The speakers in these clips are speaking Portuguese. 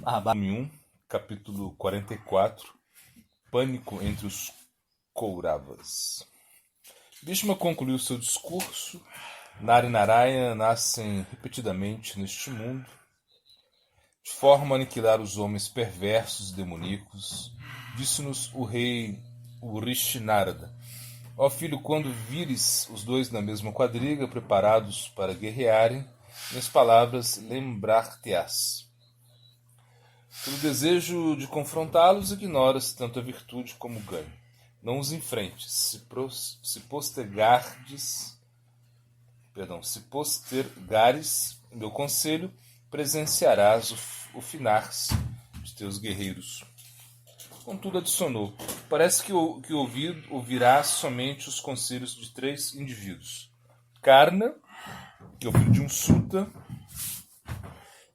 Volume 1, capítulo 44. Pânico entre os Kauravas. Bhishma concluiu seu discurso. Nara e Narayana nascem repetidamente neste mundo, de forma a aniquilar os homens perversos e demoníacos. Disse-nos o rei Rishi Narada: ó filho, quando vires os dois na mesma quadriga, preparados para guerrearem, minhas palavras lembrar-te-ás. Pelo desejo de confrontá-los, ignoras tanto a virtude como o ganho. Não os enfrentes. Se postergares meu conselho, presenciarás o finar-se de teus guerreiros. Contudo, adicionou: parece que ouvirá somente os conselhos de 3 indivíduos. Karna, que é o filho de um Sutta,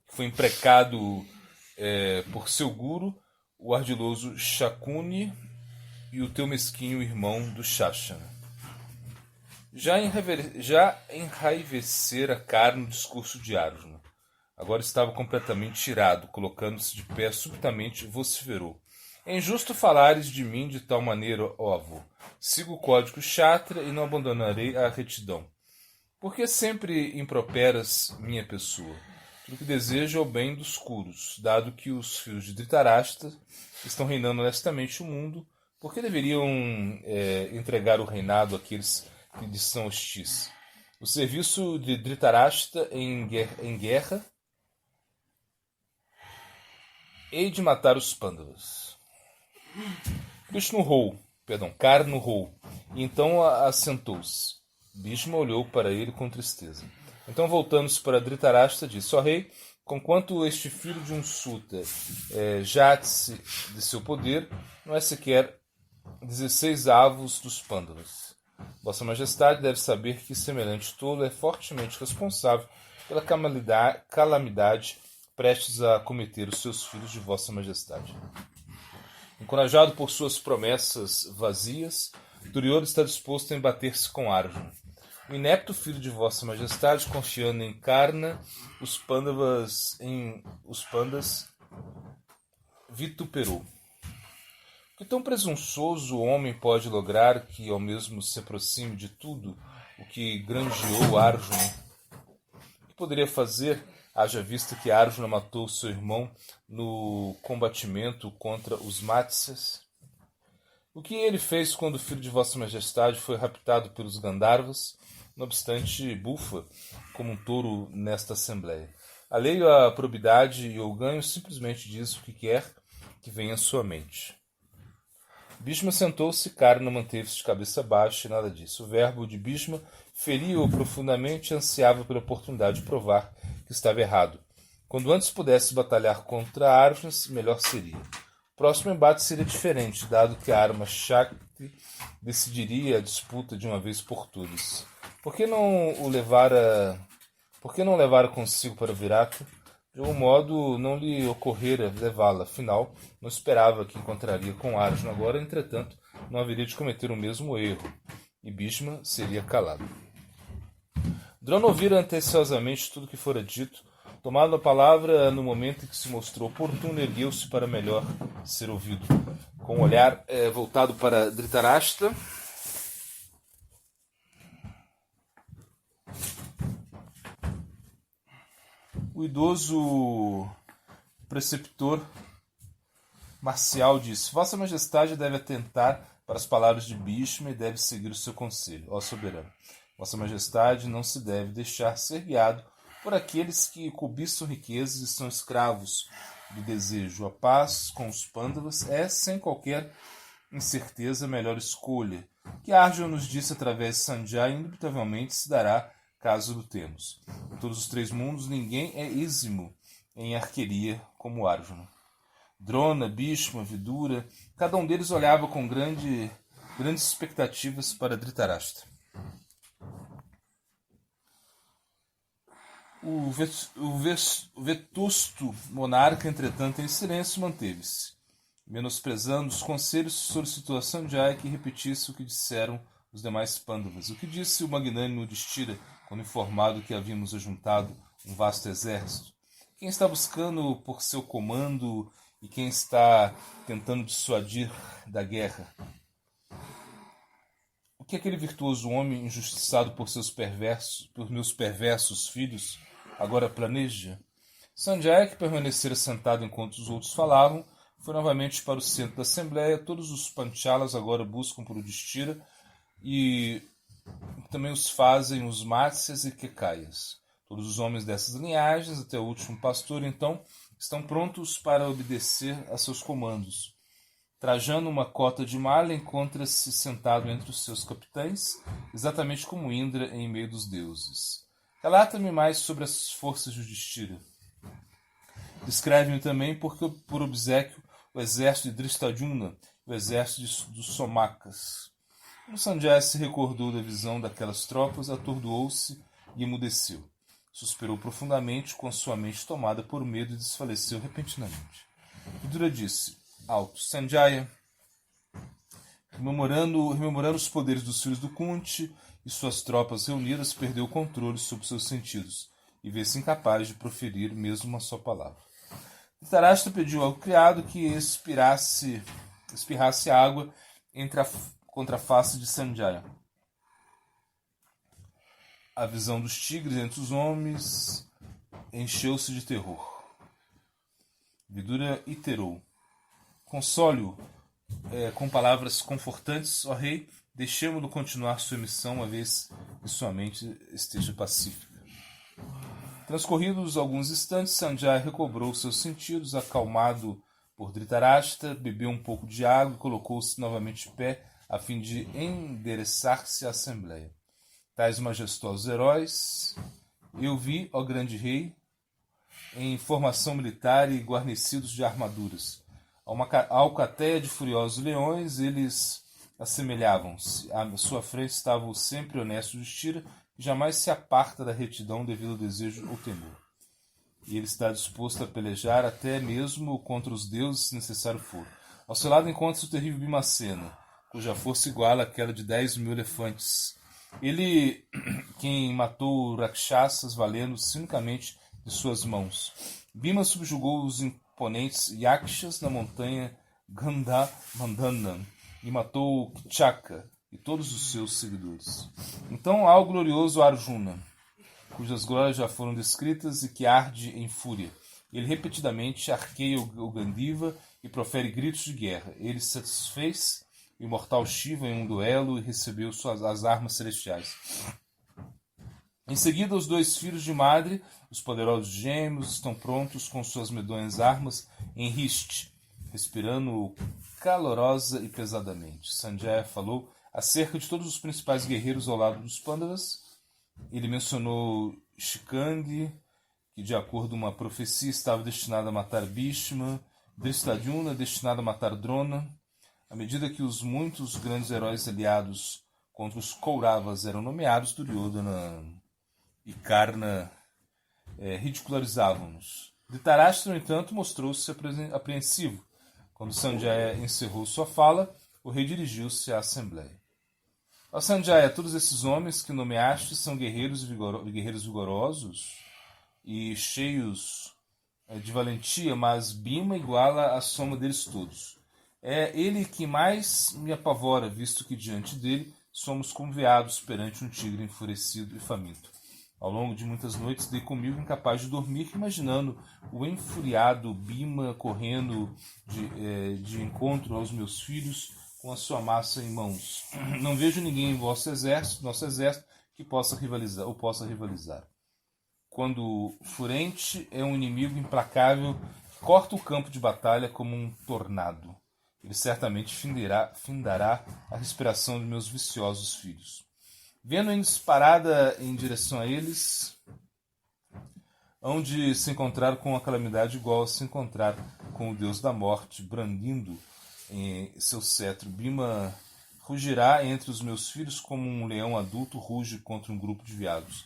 que foi imprecado por seu guru, o ardiloso Shakuni, e o teu mesquinho irmão do Shashana. Já enraivecera Karna no discurso de Arjuna. Agora estava completamente irado, colocando-se de pé, subitamente vociferou: é injusto falares de mim de tal maneira, ó avô. Sigo o código Kshatriya e não abandonarei a retidão. Por que sempre improperas minha pessoa? Tudo que desejo é o bem dos Kurus. Dado que os filhos de Dhritarashtra estão reinando honestamente o mundo, por que deveriam entregar o reinado àqueles que lhes são hostis? O serviço de Dhritarashtra em guerra hei de matar os Pandavas. Karna urrou, e então assentou-se. Bhishma olhou para ele com tristeza. Então, voltando-se para Dhritarashtra, disse: ó rei, conquanto este filho de um Sutta jate-se de seu poder, não é sequer 16 avos dos Pandavas. Vossa Majestade deve saber que semelhante tolo é fortemente responsável pela calamidade prestes a cometer os seus filhos de Vossa Majestade. Encorajado por suas promessas vazias, Duryodhana está disposto a embater-se com Arjuna. O inepto filho de Vossa Majestade, confiando em Karna, os Pandas vituperou. Que tão presunçoso o homem pode lograr que ao mesmo se aproxime de tudo o que granjeou Arjuna? O que poderia fazer, haja vista que Arjuna matou seu irmão no combatimento contra os Matsyas? O que ele fez quando o filho de Vossa Majestade foi raptado pelos Gandharvas? Não obstante, bufa como um touro nesta assembleia. Alheio à probidade e ao ganho, simplesmente diz o que quer que venha à sua mente. Bhishma sentou-se, Karna manteve-se de cabeça baixa e nada disse. O verbo de Bhishma feria-o profundamente e ansiava pela oportunidade de provar que estava errado. Quando antes pudesse batalhar contra Arjuna, melhor seria. O próximo embate seria diferente, dado que a arma Shakti decidiria a disputa de uma vez por todas. Por que não levara consigo para Virata? De algum modo, não lhe ocorrera levá-la. Afinal, não esperava que encontraria com Arjuna agora, entretanto, não haveria de cometer o mesmo erro, e Bhishma seria calado. Drona ouvira atenciosamente tudo o que fora dito. Tomado a palavra no momento em que se mostrou oportuno, ergueu-se para melhor ser ouvido. Com o olhar voltado para Dhritarashtra, o idoso preceptor marcial disse: Vossa Majestade deve atentar para as palavras de Bhishma e deve seguir o seu conselho, ó soberano. Vossa Majestade não se deve deixar ser guiado por aqueles que cobiçam riquezas e são escravos do desejo. A paz com os Pandavas é, sem qualquer incerteza, a melhor escolha. Que Arjuna nos disse através de Sanjaya indubitavelmente se dará caso lutemos. Em todos os 3 mundos, ninguém é êximo em arqueria como Arjuna. Drona, Bhishma, Vidura, cada um deles olhava com grandes expectativas para Dhritarashtra. O vetusto monarca, entretanto, em silêncio manteve-se. Menosprezando os conselhos, solicitou a Sanjaya que repetisse o que disseram os demais Pandavas. O que disse o magnânimo Yudhishthira quando informado que havíamos ajuntado um vasto exército? quem está buscando por seu comando e quem está tentando dissuadir da guerra? O que aquele virtuoso homem, injustiçado por meus perversos filhos, agora planeja? Sanjaya, que permanecera sentado enquanto os outros falavam, foi novamente para o centro da assembleia. Todos os Panchalas agora buscam por Yudhishthira e também os fazem os Matsyas e Kekayas. Todos os homens dessas linhagens, até o último pastor, então, estão prontos para obedecer a seus comandos. Trajando uma cota de malha, encontra-se sentado entre os seus capitães, exatamente como Indra em meio dos deuses. Relata-me mais sobre as forças de Yudhishthira. Descreve-me também, porque por obséquio, o exército de Drishtadyumna, o exército dos Somakas. Quando Sanjaya se recordou da visão daquelas tropas, atordoou-se e emudeceu. Suspirou profundamente, com sua mente tomada por medo, e desfaleceu repentinamente. Vidura disse, alto, Sanjaya, rememorando os poderes dos filhos do Kunti e suas tropas reunidas, perdeu o controle sobre seus sentidos e vê-se incapaz de proferir mesmo uma só palavra. Dhritarashtra pediu ao criado que espirrasse água contra a face de Sanjaya. A visão dos tigres entre os homens encheu-se de terror. Vidura iterou. Console-o com palavras confortantes, ó rei, deixemo-lo continuar sua missão, uma vez que sua mente esteja pacífica. Transcorridos alguns instantes, Sanjaya recobrou seus sentidos, acalmado por Dhritarashtra, bebeu um pouco de água e colocou-se novamente de pé, a fim de endereçar-se à Assembleia. Tais majestosos heróis, eu vi, ó grande rei, em formação militar e guarnecidos de armaduras. A uma alcateia de furiosos leões, eles assemelhavam-se. À sua frente estava o sempre honesto Yudhishthira, que jamais se aparta da retidão devido ao desejo ou temor. E ele está disposto a pelejar até mesmo contra os deuses, se necessário for. Ao seu lado encontra-se o terrível Bhimacena, cuja força iguala àquela de 10.000 elefantes. Ele, quem matou Rakshasas valendo-se unicamente de suas mãos. Bhima subjugou os imponentes Yakshas na montanha Gandhamandana e matou Kichaka e todos os seus seguidores. Então há o glorioso Arjuna, cujas glórias já foram descritas e que arde em fúria. Ele repetidamente arqueia o Gandiva e profere gritos de guerra. Ele satisfez o imortal Shiva em um duelo e recebeu as armas celestiais. Em seguida, os dois filhos de Madri, os poderosos gêmeos, estão prontos com suas medonhas armas em riste, respirando calorosa e pesadamente. Sanjaya falou acerca de todos os principais guerreiros ao lado dos Pandavas. Ele mencionou Shikandi, que de acordo com uma profecia estava destinado a matar Bhishma, Drishtadyumna, destinado a matar Drona. À medida que os muitos grandes heróis aliados contra os Kauravas eram nomeados, Duryodhana e Karna ridicularizavam-nos. Dhritarashtra, no entanto, mostrou-se apreensivo. Quando Sanjaya encerrou sua fala, o rei dirigiu-se à Assembleia. Ó Sanjaya, todos esses homens que nomeaste são guerreiros vigorosos e cheios de valentia, mas Bhima iguala a soma deles todos. É ele que mais me apavora, visto que diante dele somos como veados perante um tigre enfurecido e faminto. Ao longo de muitas noites dei comigo incapaz de dormir, imaginando o enfuriado Bhima correndo de encontro aos meus filhos com a sua massa em mãos. Não vejo ninguém em nosso exército, que possa rivalizar. Quando furente é um inimigo implacável, corta o campo de batalha como um tornado. Ele certamente findará a respiração de meus viciosos filhos. Vendo em disparada em direção a eles, hão de se encontrar com uma calamidade igual a se encontrar com o deus da morte, brandindo em seu cetro. Bhima rugirá entre os meus filhos como um leão adulto ruge contra um grupo de veados.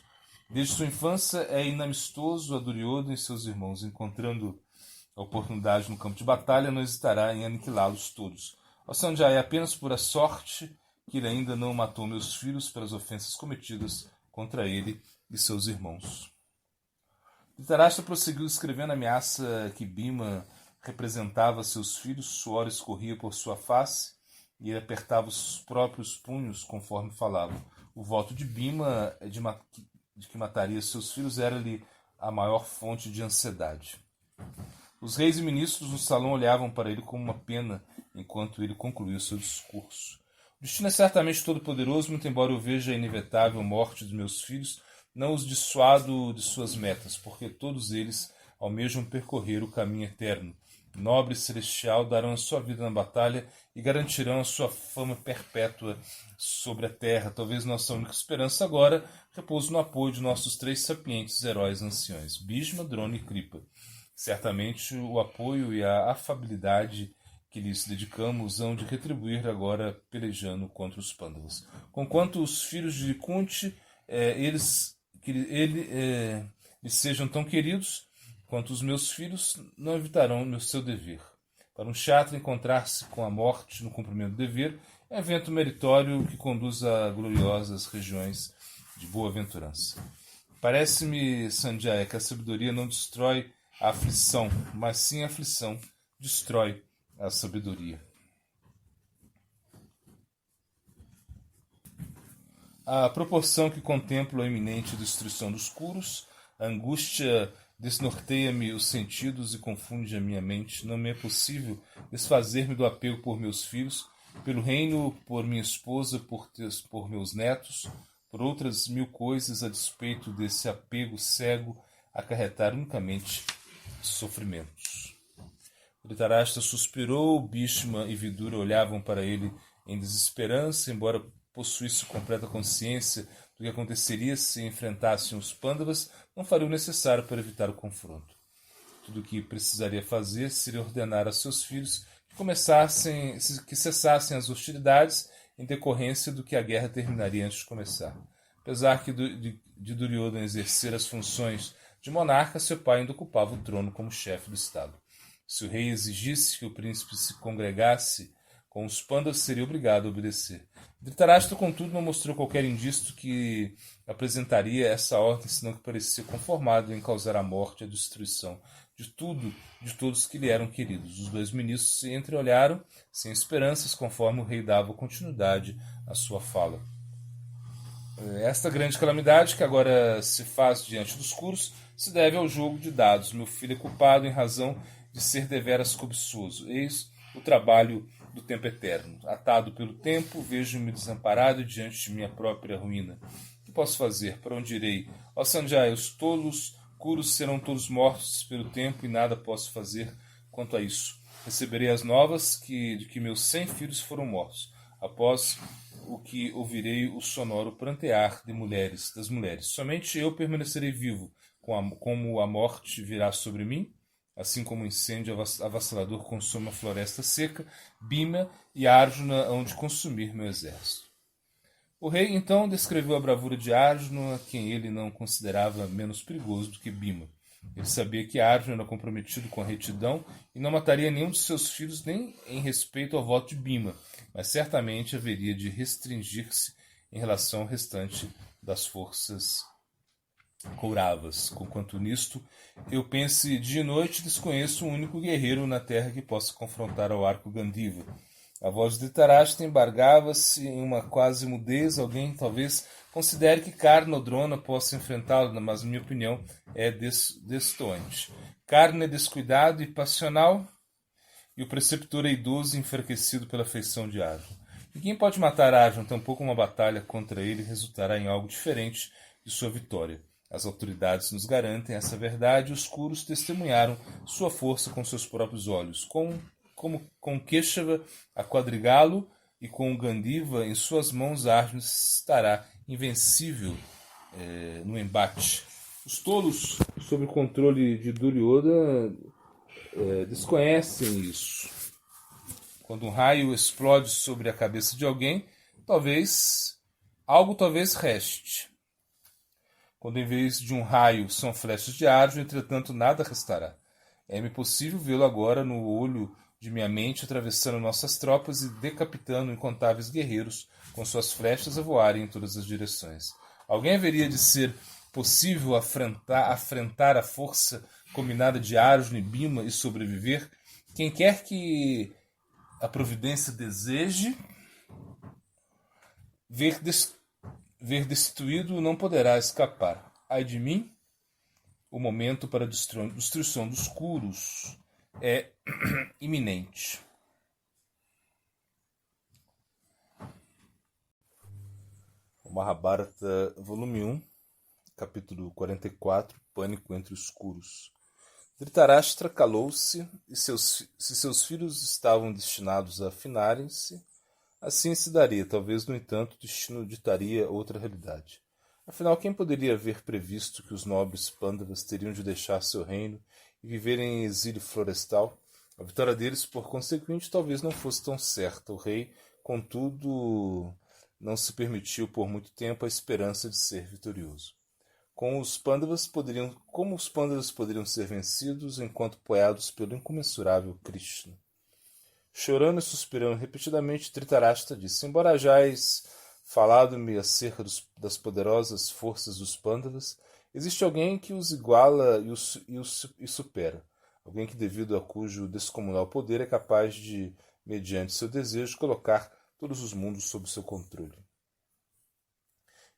Desde sua infância é inamistoso a Duryodhana e seus irmãos. Encontrando a oportunidade no campo de batalha, não hesitará em aniquilá-los todos. Ó Sanjaya, é apenas por a sorte que ele ainda não matou meus filhos pelas ofensas cometidas contra ele e seus irmãos. Dhritarashtra prosseguiu escrevendo a ameaça que Bhima representava a seus filhos. Suor escorria por sua face e ele apertava os próprios punhos conforme falava. O voto de Bhima de que mataria seus filhos era-lhe a maior fonte de ansiedade. Os reis e ministros no salão olhavam para ele como uma pena enquanto ele concluía seu discurso. O destino é certamente todo-poderoso, muito embora eu veja a inevitável morte dos meus filhos, não os dissuado de suas metas, porque todos eles almejam percorrer o caminho eterno. Nobre e celestial darão a sua vida na batalha e garantirão a sua fama perpétua sobre a terra. Talvez nossa única esperança agora repouse no apoio de nossos 3 sapientes heróis anciões, Bhishma, Drona e Kripa. Certamente o apoio e a afabilidade que lhes dedicamos hão de retribuir agora pelejando contra os Pandavas. Conquanto os filhos de Kunti, eles sejam tão queridos quanto os meus filhos, não evitarão o seu dever. Para um Kshatriya encontrar-se com a morte no cumprimento do dever é um evento meritório que conduz a gloriosas regiões de boa-aventurança. Parece-me, Sanjaya, que a sabedoria não destrói a aflição, mas sim a aflição destrói a sabedoria. A proporção que contemplo a iminente destruição dos Kurus, a angústia desnorteia-me os sentidos e confunde a minha mente. Não me é possível desfazer-me do apego por meus filhos, pelo reino, por minha esposa, por meus netos, por outras 1000 coisas, a despeito desse apego cego acarretar unicamente sofrimentos. Dhritarashtra suspirou, Bhishma e Vidura olhavam para ele em desesperança, embora possuísse completa consciência do que aconteceria se enfrentassem os Pandavas, não faria o necessário para evitar o confronto. Tudo o que precisaria fazer seria ordenar a seus filhos que cessassem as hostilidades em decorrência do que a guerra terminaria antes de começar. Apesar de Duryodhana exercer as funções de monarca, seu pai ainda ocupava o trono como chefe do Estado. Se o rei exigisse que o príncipe se congregasse com os Pandavas, seria obrigado a obedecer. Dhritarashtra, contudo, não mostrou qualquer indício que apresentaria essa ordem, senão que parecia conformado em causar a morte e a destruição de todos que lhe eram queridos. Os 2 ministros se entreolharam, sem esperanças, conforme o rei dava continuidade à sua fala. Esta grande calamidade que agora se faz diante dos Kurus se deve ao jogo de dados. Meu filho é culpado em razão de ser deveras cobiçoso. Eis o trabalho do tempo eterno. Atado pelo tempo, vejo-me desamparado diante de minha própria ruína. O que posso fazer? Para onde irei? Ó Sanjaya, os tolos Kurus serão todos mortos pelo tempo e nada posso fazer quanto a isso. Receberei as novas de que meus 100 filhos foram mortos. Após o que ouvirei o sonoro prantear das mulheres. Somente eu permanecerei vivo, como a morte virá sobre mim. Assim como um incêndio avassalador consome a floresta seca, Bhima e Arjuna hão de consumir meu exército. O rei então descreveu a bravura de Arjuna, quem ele não considerava menos perigoso do que Bhima. Ele sabia que Arjuna era comprometido com a retidão e não mataria nenhum de seus filhos nem em respeito ao voto de Bhima, mas certamente haveria de restringir-se em relação ao restante das forças Kauravas. Conquanto nisto, eu pense dia e noite, desconheço um único guerreiro na terra que possa confrontar ao arco Gandiva. A voz de Dhritarashtra embargava-se em uma quase mudez. Alguém talvez considere que Karna ou Drona possa enfrentá-lo, mas minha opinião é destoante. Karna é descuidado e passional, e o preceptor é idoso e enfraquecido pela afeição de Arjuna. Ninguém pode matar Arjuna, tampouco uma batalha contra ele resultará em algo diferente de sua vitória. As autoridades nos garantem essa verdade e os Kurus testemunharam sua força com seus próprios olhos. Com Keshava a quadrigá-lo e com o Gandiva em suas mãos, Arjuna estará invencível no embate. Os tolos, sob o controle de Duryodhana, desconhecem isso. Quando um raio explode sobre a cabeça de alguém, algo reste. Quando em vez de um raio são flechas de Arjuna, entretanto nada restará. É-me possível vê-lo agora no olho de minha mente, atravessando nossas tropas e decapitando incontáveis guerreiros com suas flechas a voarem em todas as direções. Alguém haveria de ser possível afrentar a força combinada de Arjuna e Bhima e sobreviver, quem quer que a providência deseje ver destruído não poderá escapar. Ai de mim, o momento para a destruição dos Kurus é iminente. O Mahabharata, volume 1, capítulo 44, Pânico entre os Kurus. Dhritarashtra calou-se, e se seus filhos estavam destinados a afinarem-se, assim se daria. Talvez, no entanto, o destino ditaria outra realidade. Afinal, quem poderia haver previsto que os nobres Pandavas teriam de deixar seu reino e viver em exílio florestal? A vitória deles, por conseguinte, talvez não fosse tão certa. O rei, contudo, não se permitiu por muito tempo a esperança de ser vitorioso. Como os Pandavas poderiam ser vencidos enquanto apoiados pelo incomensurável Krishna? Chorando e suspirando repetidamente, Dhritarashtra disse: embora hajais falado-me acerca das poderosas forças dos Pandavas, existe alguém que os iguala e supera. Alguém que, devido a cujo descomunal poder, é capaz de, mediante seu desejo, colocar todos os mundos sob seu controle.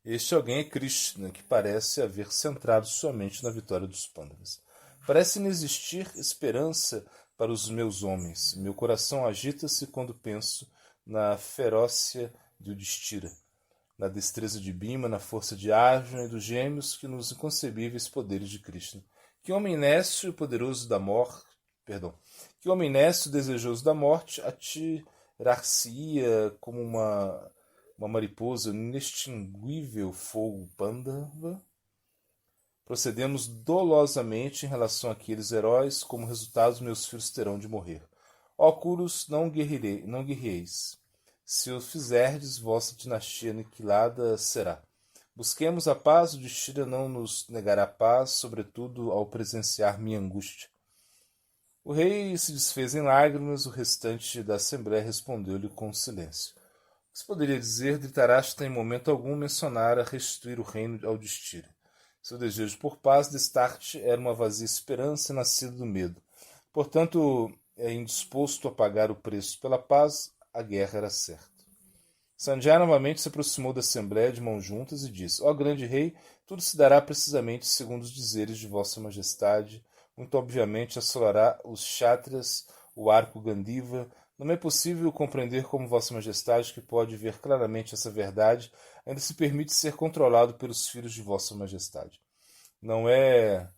Este alguém é Krishna, que parece haver centrado somente na vitória dos Pandavas. Parece inexistir esperança para os meus homens. Meu coração agita-se quando penso na ferócia de Yudhishthira, na destreza de Bhima, na força de Arjuna e dos gêmeos, que nos inconcebíveis poderes de Krishna. Que homem nécio e poderoso da morte, que homem nécio e desejoso da morte atirar-se-ia como uma mariposa no inextinguível fogo Pandava? Procedemos dolosamente em relação àqueles heróis, como resultado meus filhos terão de morrer. Ó Kurus, não guerreeis. Se o fizerdes, vossa dinastia aniquilada será. Busquemos a paz, o Yudhishthira não nos negará paz, sobretudo ao presenciar minha angústia. O rei se desfez em lágrimas, o restante da assembleia respondeu-lhe com silêncio. O que se poderia dizer? Dhritarashtra em momento algum mencionara restituir o reino ao Yudhishthira. Seu desejo por paz, destarte, era uma vazia esperança nascida do medo. Portanto, indisposto a pagar o preço pela paz, a guerra era certa. Sanjaya novamente se aproximou da assembleia de mãos juntas e disse: ó grande rei, tudo se dará precisamente segundo os dizeres de vossa majestade. Muito obviamente assolará os Kshatriyas, o arco Gandiva. Não é possível compreender como vossa majestade, que pode ver claramente essa verdade, ainda se permite ser controlado pelos filhos de vossa majestade. Não é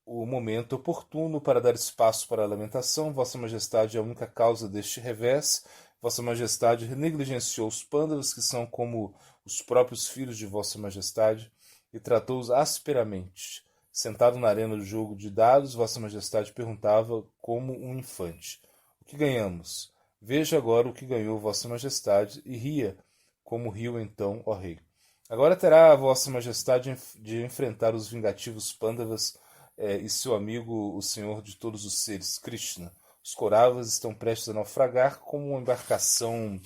o momento oportuno para dar espaço para a lamentação. Vossa majestade é a única causa deste revés. Vossa majestade negligenciou os Pandavas, que são como os próprios filhos de vossa majestade, e tratou-os asperamente. Sentado na arena do jogo de dados, vossa majestade perguntava como um infante: o que ganhamos? Veja agora o que ganhou vossa majestade, e ria, como riu então, ó rei. Agora terá a vossa majestade de enfrentar os vingativos Pandavas e seu amigo, o senhor de todos os seres, Krishna. Os Kauravas estão prestes a naufragar como uma embarcação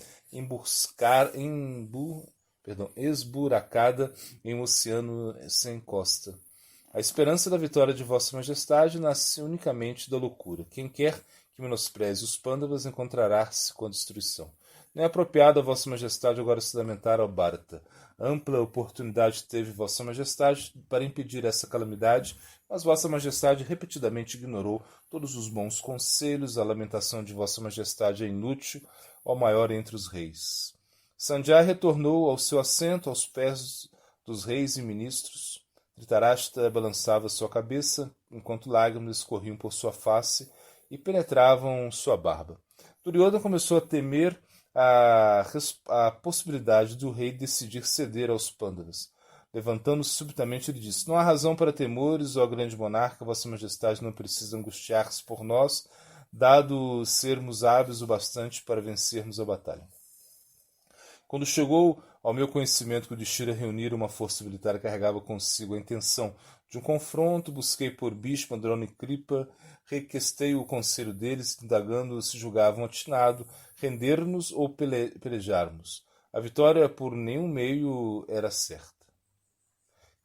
esburacada em um oceano sem costa. A esperança da vitória de vossa majestade nasce unicamente da loucura. Quem quer que menospreze os Pandavas encontrará-se com a destruição. Não é apropriado a vossa majestade agora se lamentar ao Bharata. Ampla oportunidade teve vossa majestade para impedir essa calamidade, mas vossa majestade repetidamente ignorou todos os bons conselhos. A lamentação de vossa majestade é inútil, ó maior entre os reis. Sanjaya retornou ao seu assento aos pés dos reis e ministros. Dhritarashtra balançava sua cabeça, enquanto lágrimas escorriam por sua face e penetravam sua barba. Duryodhana começou a temer a possibilidade do rei decidir ceder aos Pandavas. Levantando-se subitamente, ele disse: não há razão para temores, ó grande monarca. Vossa majestade não precisa angustiar-se por nós, dado sermos hábeis o bastante para vencermos a batalha. Quando chegou ao meu conhecimento que o Yudhishthira reunira uma força militar que carregava consigo a intenção de um confronto, busquei por Bhishma, Drona e Kripa, requestei o conselho deles, indagando se julgavam atinado render-nos ou pelejarmos. A vitória por nenhum meio era certa.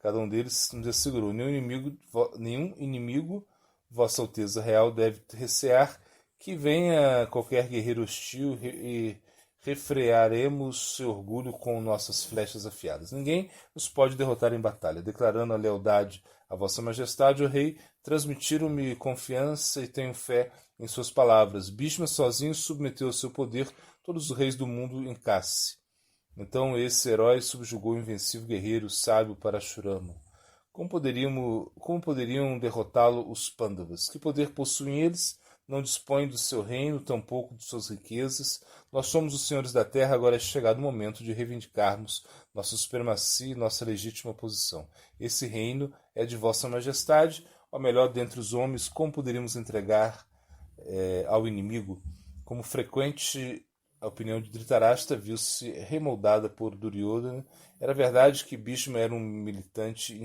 Cada um deles nos assegurou: nenhum inimigo, Vossa Alteza Real, deve recear que venha qualquer guerreiro hostil e refrearemos seu orgulho com nossas flechas afiadas. Ninguém nos pode derrotar em batalha. Declarando a lealdade a Vossa Majestade, o rei, transmitiram-me confiança e tenho fé em suas palavras. Bhishma sozinho submeteu ao seu poder todos os reis do mundo em casse. Então esse herói subjugou o invencível guerreiro sábio Parashurama. Como poderiam derrotá-lo os Pandavas? Que poder possuem eles? Não dispõem do seu reino, tampouco de suas riquezas. Nós somos os senhores da terra, agora é chegado o momento de reivindicarmos nossa supremacia e nossa legítima posição. Esse reino é de Vossa Majestade, ou melhor, dentre os homens, como poderíamos entregar ao inimigo? Como frequente, a opinião de Dhritarashtra viu-se remoldada por Duryodhana. Era verdade que Bhishma era um militante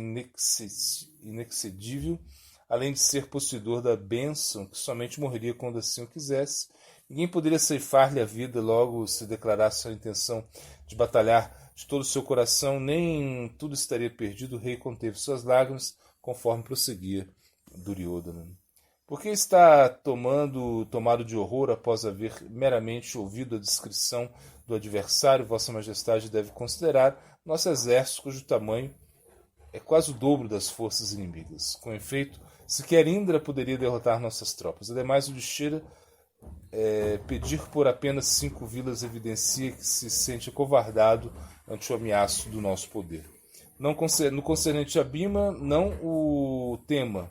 inexcedível, além de ser possuidor da bênção, que somente morreria quando assim o quisesse. Ninguém poderia ceifar-lhe a vida logo se declarasse a intenção de batalhar de todo o seu coração, nem tudo estaria perdido. O rei conteve suas lágrimas, conforme prosseguia Duryodhana. Por que está tomado de horror após haver meramente ouvido a descrição do adversário? Vossa Majestade deve considerar nosso exército, cujo tamanho é quase o dobro das forças inimigas. Com efeito, sequer Indra poderia derrotar nossas tropas. Ademais, o Yudhishthira pedir por apenas 5 vilas evidencia que se sente acovardado ante o ameaço do nosso poder. No concernente a Bhima, não o tema,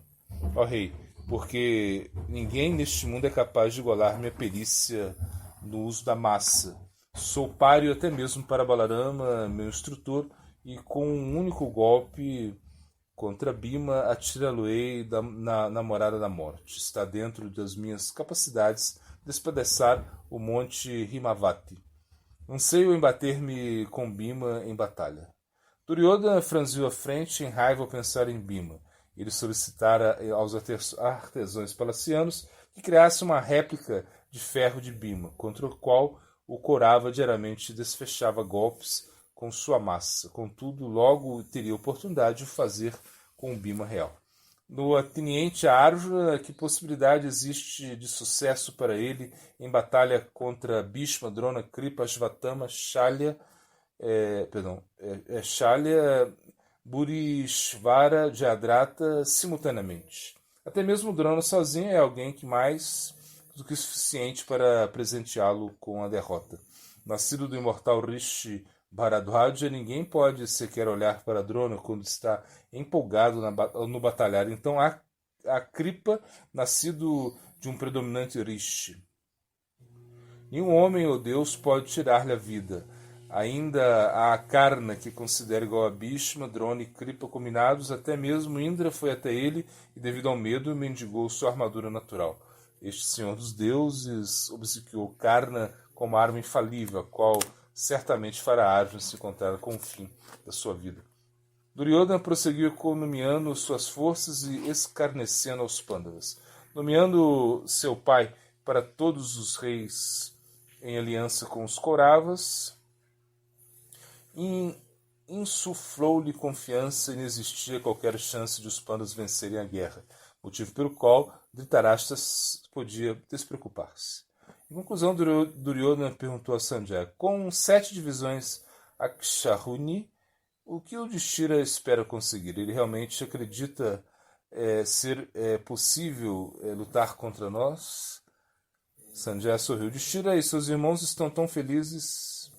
ó rei, porque ninguém neste mundo é capaz de igualar minha perícia no uso da massa. Sou páreo até mesmo para Balarama, meu instrutor, e com um único golpe contra Bhima atirá-lo-ei na morada da morte. Está dentro das minhas capacidades despedaçar o monte Himavati. Anseio em bater-me com Bhima em batalha. Duryodhana franziu a frente em raiva ao pensar em Bhima. Ele solicitara aos artesãos palacianos que criassem uma réplica de ferro de Bhima, contra o qual o corava diariamente e desfechava golpes com sua massa. Contudo, logo teria oportunidade de fazer com o Bhima real. No ateniente a Arjuna, que possibilidade existe de sucesso para ele em batalha contra Bhishma, Drona, Kripa, Ashvatthama, Shalya, Burishvara, Jadrata simultaneamente? Até mesmo Drona sozinho é alguém que mais do que suficiente para presenteá-lo com a derrota. Nascido do imortal Rishi Bharadwaja, ninguém pode sequer olhar para Drona quando está empolgado no batalhar. Então a Kripa, nascido de um predominante Rishi. Nenhum homem ou Deus pode tirar-lhe a vida. Ainda há a Karna, que considera igual a Bhishma, Drona e Kripa combinados. Até mesmo Indra foi até ele e, devido ao medo, mendigou sua armadura natural. Este senhor dos deuses obsequiou Karna como arma infalível, a qual certamente fará Arjuna se encontrar com o fim da sua vida. Duryodhana prosseguiu economiando suas forças e escarnecendo aos Pandavas. Nomeando seu pai para todos os reis em aliança com os Kauravas, insuflou-lhe confiança e não existia qualquer chance de os Pandavas vencerem a guerra, motivo pelo qual Dhritarashtra podia despreocupar-se. Em conclusão, Duryodhana perguntou a Sanjaya: com 7 divisões Akshahruni, o que o Yudhishthira espera conseguir? Ele realmente acredita ser possível lutar contra nós? Sanjaya sorriu. Yudhishthira e seus irmãos estão tão felizes.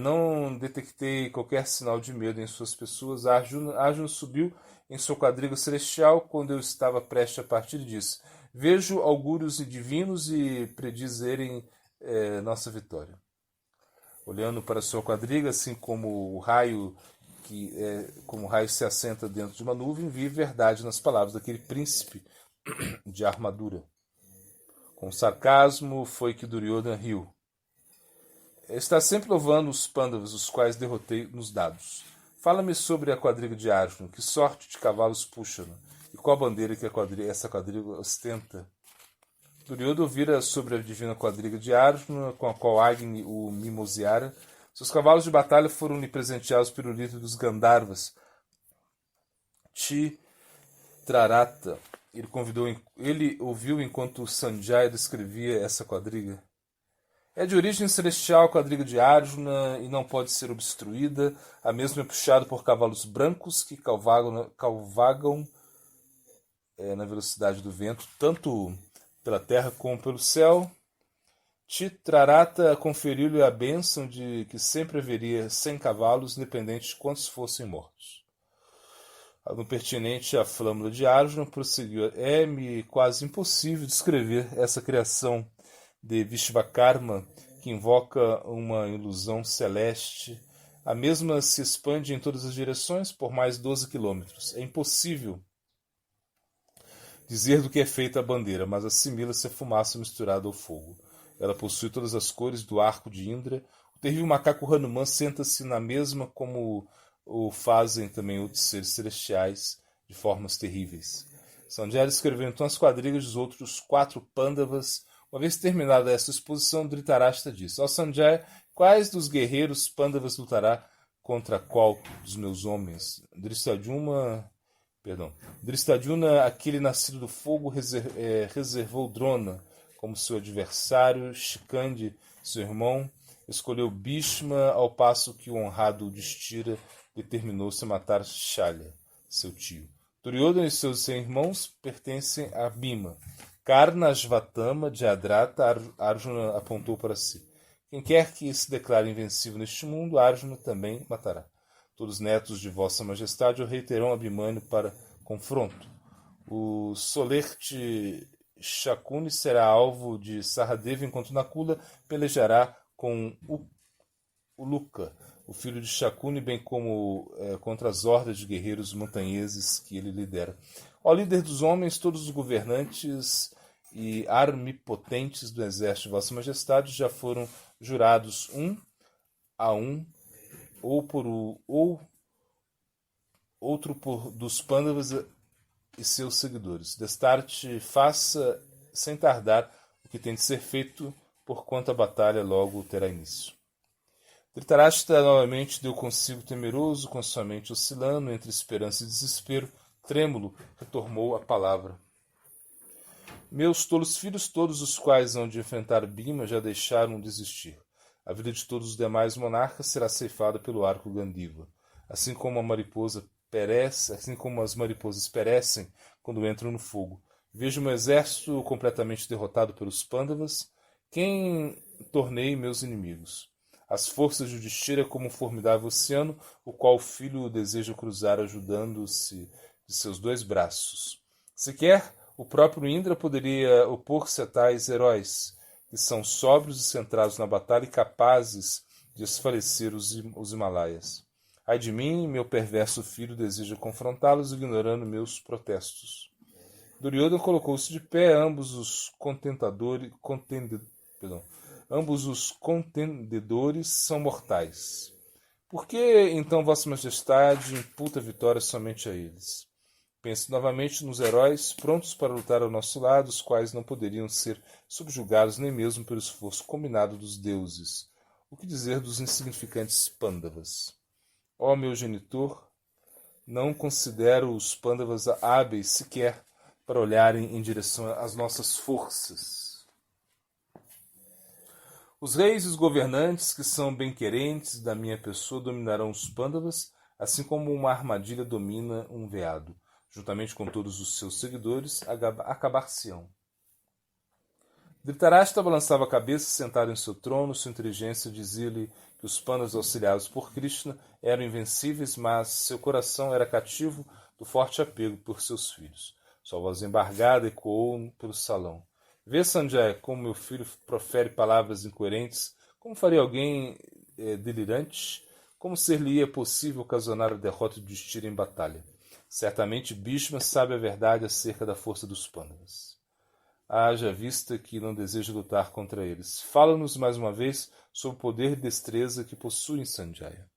Não detectei qualquer sinal de medo em suas pessoas. Arjuna subiu em sua quadriga celestial quando eu estava prestes a partir e disse: vejo augúrios divinos e predizerem nossa vitória. Olhando para sua quadriga, assim como o raio se assenta dentro de uma nuvem, vi verdade nas palavras daquele príncipe de armadura. Com sarcasmo foi que Duryodhana riu. Está sempre louvando os Pandavas, os quais derrotei nos dados. Fala-me sobre a quadriga de Arjuna. Que sorte de cavalos puxa-no? E qual bandeira que essa quadriga ostenta? Duryodhana ouvira sobre a divina quadriga de Arjuna, com a qual Agni o mimoseara. Seus cavalos de batalha foram-lhe presenteados pelo líder dos Gandharvas, Chitrarata. Ele ouviu enquanto Sanjaya descrevia essa quadriga. É de origem celestial a quadriga de Arjuna e não pode ser obstruída. A mesma é puxada por cavalos brancos que cavalgam na velocidade do vento, tanto pela terra como pelo céu. Chitrarata conferiu-lhe a bênção de que sempre haveria 100 cavalos, independente de quantos fossem mortos. No pertinente à flâmula de Arjuna, prosseguiu: é-me quase impossível descrever essa criação de Vishvakarma que invoca uma ilusão celeste. A mesma se expande em todas as direções por mais 12 quilômetros. É impossível dizer do que é feita a bandeira, mas assimila-se a fumaça misturada ao fogo. Ela possui todas as cores do arco de Indra. O terrível macaco Hanuman senta-se na mesma, como o fazem também outros seres celestiais, de formas terríveis. Sanjaya escreveu então as quadrigas dos outros 4 Pandavas. Uma vez terminada essa exposição, Dhritarashtra disse: Ó Sanjaya, quais dos guerreiros Pandavas lutará contra qual dos meus homens? Drishtadyumna, aquele nascido do fogo, reservou Drona como seu adversário. Shikandi, seu irmão, escolheu Bhishma, ao passo que o honrado Yudhishthira determinou-se a matar Shalya, seu tio. Duryodhana e seus irmãos pertencem a Bhima. Karna, Ashvatthama, Jayadratha, Arjuna apontou para si. Quem quer que se declare invencível neste mundo, Arjuna também matará. Todos os netos de Vossa Majestade o rei terão Abhimanyu para confronto. O Solerte Shakuni será alvo de Saradeva, enquanto Nakula pelejará com Uluka, o filho de Shakuni, bem como contra as hordas de guerreiros montanheses que ele lidera. Ó líder dos homens, todos os governantes e armipotentes do exército de Vossa Majestade já foram jurados um a um, ou outro por dos Pandavas e seus seguidores. Destarte, faça sem tardar o que tem de ser feito, porquanto a batalha logo terá início. Dhritarashtra novamente deu consigo temeroso, com sua mente oscilando entre esperança e desespero. Trêmulo, retomou a palavra. Meus tolos filhos, todos os quais hão de enfrentar Bhima, já deixaram desistir. A vida de todos os demais monarcas será ceifada pelo arco Gandiva. Assim como as mariposas perecem quando entram no fogo. Vejo meu exército completamente derrotado pelos Pandavas. Quem tornei meus inimigos? As forças de Yudhishthira como um formidável oceano, o qual o filho deseja cruzar ajudando-se de seus 2 braços. Sequer o próprio Indra poderia opor-se a tais heróis, que são sóbrios e centrados na batalha e capazes de esfalecer os Himalaias. Ai de mim, meu perverso filho deseja confrontá-los, ignorando meus protestos. Duryodhana colocou-se de pé, ambos os contendedores são mortais. Por que, então, Vossa Majestade imputa a vitória somente a eles? Pense novamente nos heróis prontos para lutar ao nosso lado, os quais não poderiam ser subjugados nem mesmo pelo esforço combinado dos deuses. O que dizer dos insignificantes Pandavas? Ó meu genitor, não considero os Pandavas hábeis sequer para olharem em direção às nossas forças. Os reis e os governantes, que são bem-querentes da minha pessoa, dominarão os Pandavas, assim como uma armadilha domina um veado. Juntamente com todos os seus seguidores, acabar-se-ão. Dhritarashtra balançava a cabeça, sentado em seu trono. Sua inteligência dizia-lhe que os Pandavas auxiliados por Krishna eram invencíveis, mas seu coração era cativo do forte apego por seus filhos. Sua voz embargada ecoou pelo salão. Vê, Sanjaya, como meu filho profere palavras incoerentes. Como faria alguém delirante? Como ser-lhe-ia possível ocasionar a derrota de Yudhishthira em batalha? Certamente Bhishma sabe a verdade acerca da força dos Pandavas. Haja vista que não deseja lutar contra eles. Fala-nos mais uma vez sobre o poder e destreza que possuem, Sanjaya.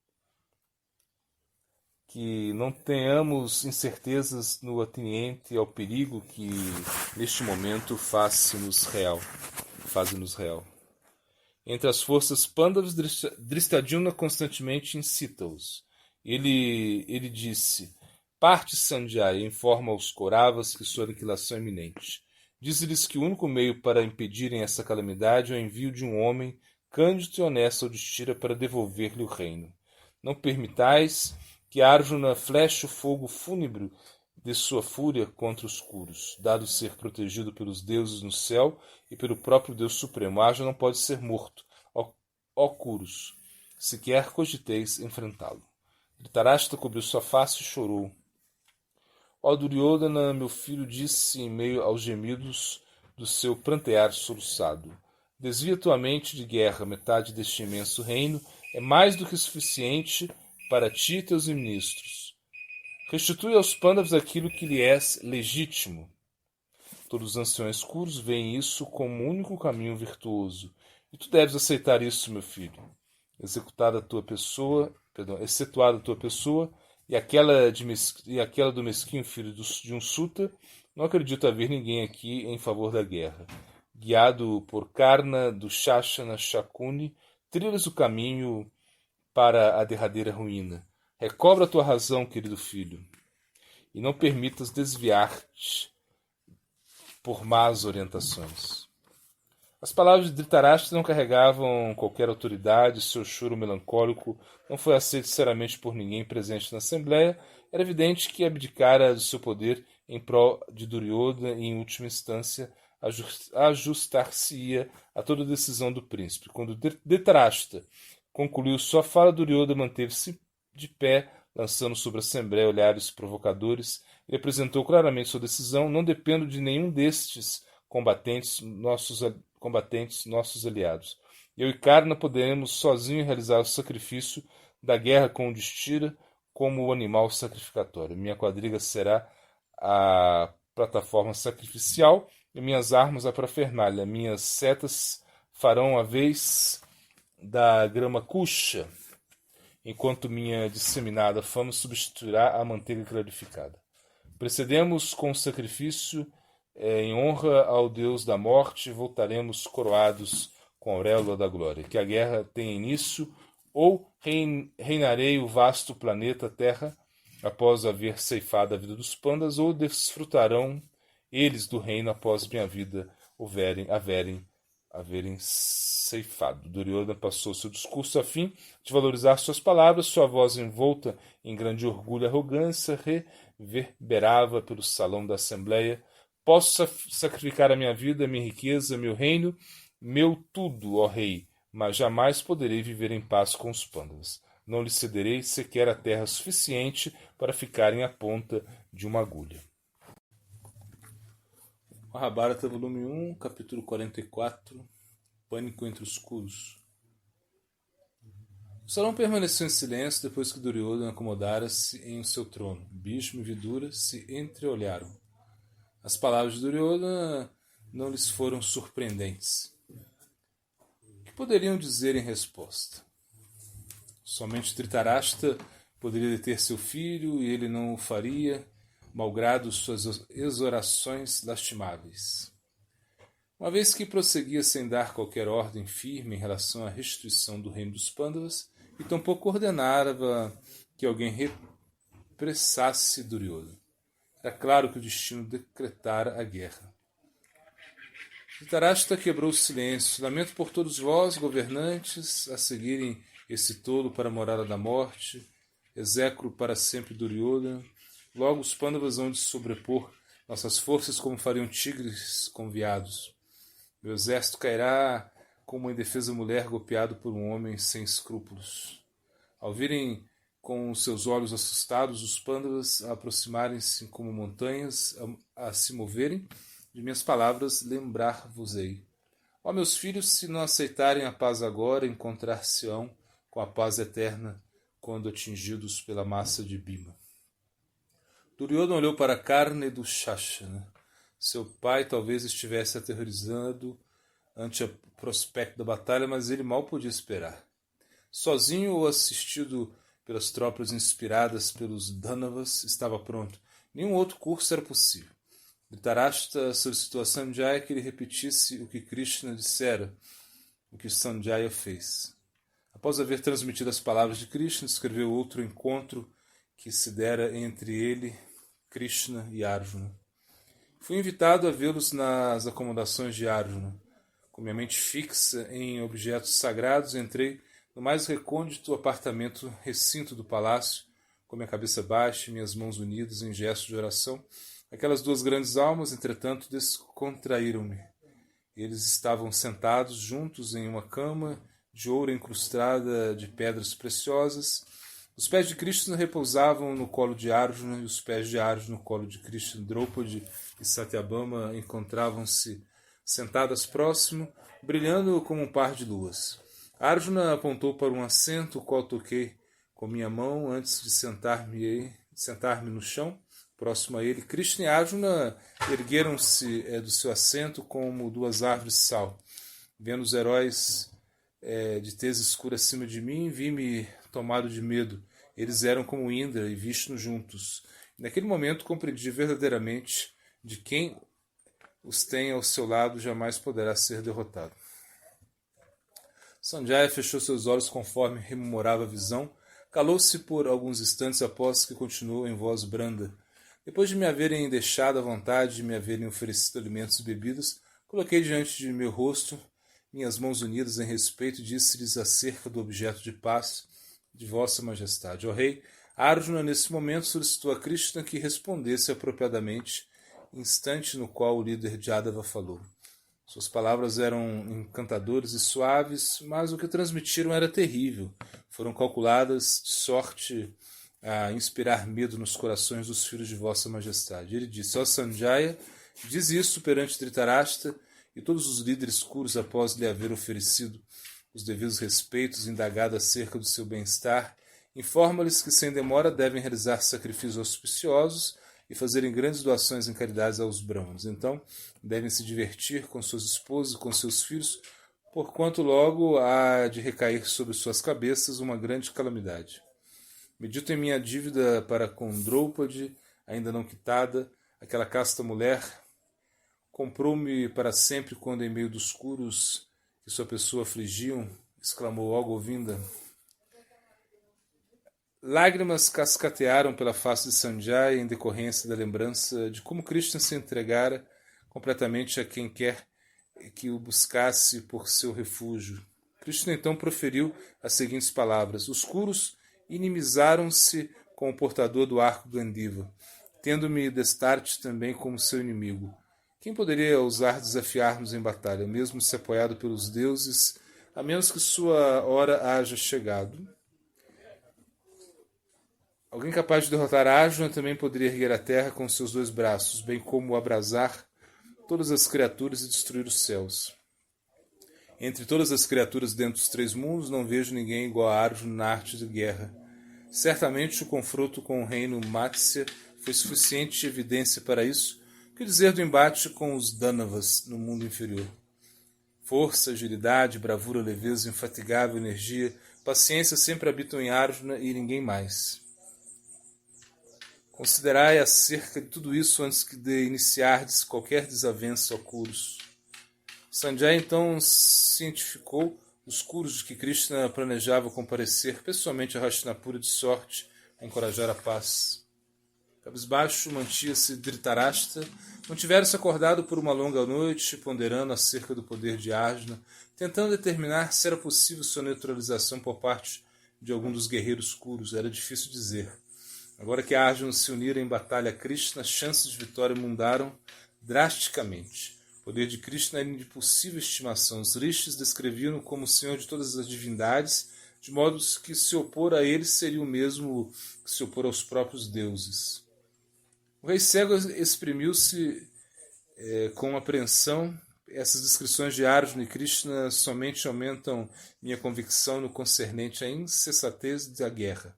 Que não tenhamos incertezas no ateniente ao perigo que, neste momento, faz-nos real. Entre as forças Pandavas, Drishtadyumna constantemente incita-os. Ele disse: Parte Sanjaya e informa aos Kauravas que sua aniquilação é iminente. Diz-lhes que o único meio para impedirem essa calamidade é o envio de um homem cândido e honesto ao Yudhishthira para devolver-lhe o reino. Não permitais que Arjuna fleche o fogo fúnebre de sua fúria contra os Kurus. Dado ser protegido pelos deuses no céu e pelo próprio Deus Supremo, Arjuna não pode ser morto, ó Kurus, sequer cogiteis enfrentá-lo. Dhritarashtra cobriu sua face e chorou. Ó Duryodhana, meu filho, disse em meio aos gemidos do seu prantear soluçado: desvia tua mente de guerra, metade deste imenso reino é mais do que suficiente para ti e teus ministros. Restitui aos Pandavas aquilo que lhe é legítimo. Todos os anciões Kurus veem isso como o único caminho virtuoso, e tu deves aceitar isso, meu filho. Excetuada a tua pessoa e aquela do mesquinho filho de um Suta, não acredito haver ninguém aqui em favor da guerra. Guiado por Karna, do Shashana Shakuni, trilhas o caminho para a derradeira ruína. Recobra a tua razão, querido filho, e não permitas desviar-te por más orientações. As palavras de Dhritarashtra não carregavam qualquer autoridade, seu choro melancólico não foi aceito sinceramente por ninguém presente na Assembleia. Era evidente que abdicara do seu poder em prol de Duryodhana e, em última instância, ajustar-se-ia a toda a decisão do príncipe. Quando Dhritarashtra concluiu sua fala, Duryodhana manteve-se de pé, lançando sobre a Assembleia olhares provocadores. Ele apresentou claramente sua decisão: não dependo de nenhum destes combatentes, nossos aliados. Eu e Karna poderemos sozinhos realizar o sacrifício da guerra com o Yudhishthira como o animal sacrificatório. Minha quadriga será a plataforma sacrificial e minhas armas a parafernália. Minhas setas farão a vez da grama kusha, enquanto minha disseminada fama substituirá a manteiga clarificada. Precedemos com o sacrifício em honra ao Deus da morte, e voltaremos coroados com a auréola da glória. Que a guerra tenha início, ou reinarei o vasto planeta Terra após haver ceifado a vida dos pandas, ou desfrutarão eles do reino após minha vida haverem ceifado. Duryodhana passou seu discurso a fim de valorizar suas palavras. Sua voz, envolta em grande orgulho e arrogância, reverberava pelo salão da Assembleia. Posso sacrificar a minha vida, minha riqueza, meu reino, meu tudo, ó rei, mas jamais poderei viver em paz com os Pandavas. Não lhe cederei sequer a terra suficiente para ficarem à ponta de uma agulha. Mahabharata, volume 1, capítulo 44, Pânico entre os Kurus. O salão permaneceu em silêncio depois que Duryodhana acomodara-se em seu trono. Bhishma e Vidura se entreolharam. As palavras de Duryodhana não lhes foram surpreendentes. O que poderiam dizer em resposta? Somente Dhritarashtra poderia deter seu filho e ele não o faria, malgrado suas exorações lastimáveis. Uma vez que prosseguia sem dar qualquer ordem firme em relação à restituição do reino dos Pandavas, e tampouco ordenava que alguém repressasse Duryodhana. Era claro que o destino decretara a guerra. Dhritarashtra quebrou o silêncio. Lamento por todos vós, governantes, a seguirem esse tolo para a morada da morte. Execro para sempre Duryodhana. Logo os Pandavas hão de sobrepor nossas forças como fariam tigres com veados. Meu exército cairá como uma indefesa mulher golpeado por um homem sem escrúpulos. Ao virem com os seus olhos assustados os Pandavas a aproximarem-se como montanhas, a se moverem, de minhas palavras lembrar-vos-ei. Ó meus filhos, se não aceitarem a paz agora, encontrar-se-ão com a paz eterna quando atingidos pela massa de Bhima. Duryodhana olhou para Karna e do Shashana. Seu pai talvez estivesse aterrorizado ante o prospecto da batalha, mas ele mal podia esperar. Sozinho ou assistido pelas tropas inspiradas pelos Dânavas, estava pronto. Nenhum outro curso era possível. Dhritarashtra solicitou a Sanjaya que ele repetisse o que Krishna dissera, o que Sanjaya fez. Após haver transmitido as palavras de Krishna, escreveu outro encontro que se dera entre ele, Krishna e Arjuna. Fui invitado a vê-los nas acomodações de Arjuna. Com minha mente fixa em objetos sagrados, entrei no mais recôndito recinto do palácio, com minha cabeça baixa e minhas mãos unidas em gesto de oração. Aquelas duas grandes almas, entretanto, descontraíram-me. Eles estavam sentados juntos em uma cama de ouro incrustada de pedras preciosas. Os pés de Krishna repousavam no colo de Arjuna e os pés de Arjuna no colo de Krishna. Draupadi e Satyabhama encontravam-se sentadas próximo, brilhando como um par de luas. Arjuna apontou para um assento, o qual toquei com minha mão antes de sentar-me no chão, próximo a ele. Krishna e Arjuna ergueram-se do seu assento como duas árvores de sal. Vendo os heróis de tez escura acima de mim, vi-me tomado de medo. Eles eram como Indra e Vishnu juntos. Naquele momento compreendi verdadeiramente de quem os tem ao seu lado jamais poderá ser derrotado. Sanjaya fechou seus olhos conforme rememorava a visão. Calou-se por alguns instantes após que continuou em voz branda. Depois de me haverem deixado à vontade, de me haverem oferecido alimentos e bebidas, coloquei diante de meu rosto minhas mãos unidas em respeito e disse-lhes acerca do objeto de paz de Vossa Majestade. Ó Rei, Arjuna nesse momento solicitou a Krishna que respondesse apropriadamente, instante no qual o líder de Yadava falou. Suas palavras eram encantadoras e suaves, mas o que transmitiram era terrível. Foram calculadas de sorte a inspirar medo nos corações dos filhos de Vossa Majestade. Ele disse: ó Sanjaya, diz isso perante Dhritarashtra e todos os líderes curos após lhe haver oferecido os devidos respeitos, indagado acerca do seu bem-estar. Informa-lhes que sem demora devem realizar sacrifícios auspiciosos e fazerem grandes doações em caridades aos brahmanos. Então, devem se divertir com suas esposas e com seus filhos, porquanto logo há de recair sobre suas cabeças uma grande calamidade. Medito em minha dívida para com Draupadi, ainda não quitada, aquela casta mulher comprou-me para sempre quando em meio dos curos que sua pessoa afligiam, exclamou: ó Govinda. Lágrimas cascatearam pela face de Sanjaya em decorrência da lembrança de como Krishna se entregara completamente a quem quer que o buscasse por seu refúgio. Krishna então proferiu as seguintes palavras: os curos inimizaram-se com o portador do arco Gandiva, tendo-me Destarte também como seu inimigo. Quem poderia ousar desafiar-nos em batalha, mesmo se apoiado pelos deuses, a menos que sua hora haja chegado? Alguém capaz de derrotar Arjuna também poderia erguer a terra com seus dois braços, bem como abrasar todas as criaturas e destruir os céus. Entre todas as criaturas dentro dos três mundos, não vejo ninguém igual a Arjuna na arte de guerra. Certamente o confronto com o reino Matsya foi suficiente evidência para isso. O que dizer do embate com os Danavas no mundo inferior? Força, agilidade, bravura, leveza, infatigável energia, paciência sempre habitam em Arjuna e ninguém mais. Considerai acerca de tudo isso antes de iniciardes qualquer desavença ou curos. Sanjaya então cientificou os curos de que Krishna planejava comparecer pessoalmente a Hastinapura de sorte a encorajar a paz. Cabisbaixo mantia-se Dhritarashtra, mantivera-se acordado por uma longa noite, ponderando acerca do poder de Arjuna, tentando determinar se era possível sua neutralização por parte de algum dos guerreiros curos. Era difícil dizer. Agora que Arjuna se unira em batalha a Krishna, as chances de vitória mudaram drasticamente. O poder de Krishna era de impossível estimação. Os rishis descreviam-no como o senhor de todas as divindades, de modo que se opor a ele seria o mesmo que se opor aos próprios deuses. O rei cego exprimiu-se com apreensão. Essas descrições de Arjuna e Krishna somente aumentam minha convicção no concernente à insensatez da guerra.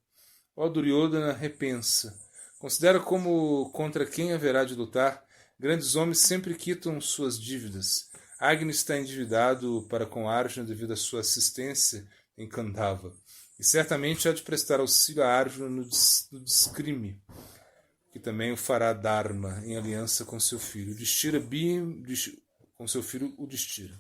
Ó Duryodhana, repensa. Considera como contra quem haverá de lutar. Grandes homens sempre quitam suas dívidas. Agni está endividado para com Arjuna devido à sua assistência em Kandava. E certamente há de prestar auxílio a Arjuna no descrime, que também o fará Dharma em aliança com seu filho. Com seu filho Udishthira.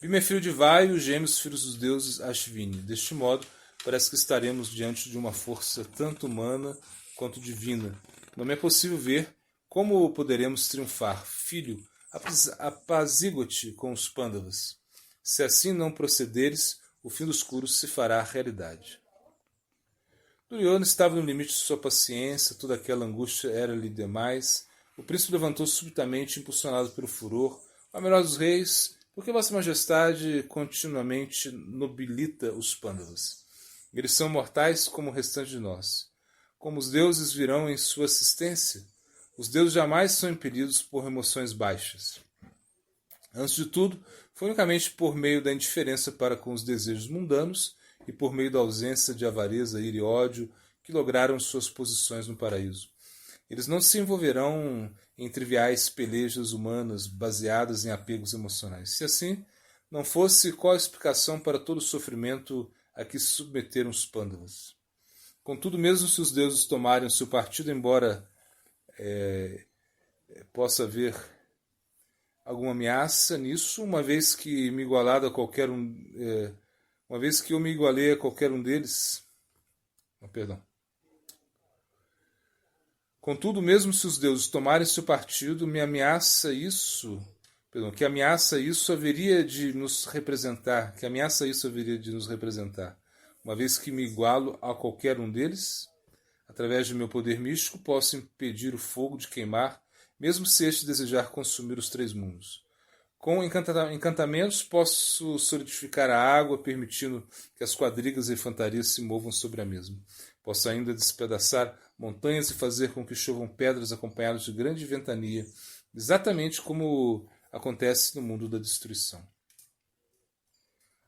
Bhima é filho de Vayu, os gêmeos filhos dos deuses Ashvini. Deste modo, parece que estaremos diante de uma força tanto humana quanto divina. Não me é possível ver como poderemos triunfar. Filho, apazigua-te com os Pândavas. Se assim não procederes, o fim dos Kurus se fará realidade. Duryodhana estava no limite de sua paciência, toda aquela angústia era-lhe demais. O príncipe levantou subitamente, impulsionado pelo furor. Ó melhor dos reis, por que Vossa Majestade continuamente nobilita os Pândavas? Eles são mortais como o restante de nós. Como os deuses virão em sua assistência? Os deuses jamais são impelidos por emoções baixas. Antes de tudo, foi unicamente por meio da indiferença para com os desejos mundanos e por meio da ausência de avareza, ira e ódio que lograram suas posições no paraíso. Eles não se envolverão em triviais pelejas humanas baseadas em apegos emocionais. Se assim não fosse, qual a explicação para todo o sofrimento a que se submeteram os Pândavas? Contudo, mesmo se os deuses tomarem o seu partido, embora possa haver alguma ameaça nisso, uma vez que me igualado a qualquer um, uma vez que eu me igualei a qualquer um deles, Contudo, mesmo se os deuses tomarem seu partido, que ameaça isso haveria de nos representar, uma vez que me igualo a qualquer um deles, através de meu poder místico, posso impedir o fogo de queimar, mesmo se este desejar consumir os 3 mundos. Com encantamentos posso solidificar a água, permitindo que as quadrigas e infantarias se movam sobre a mesma. Posso ainda despedaçar montanhas e fazer com que chovam pedras acompanhadas de grande ventania, exatamente como acontece no mundo da destruição.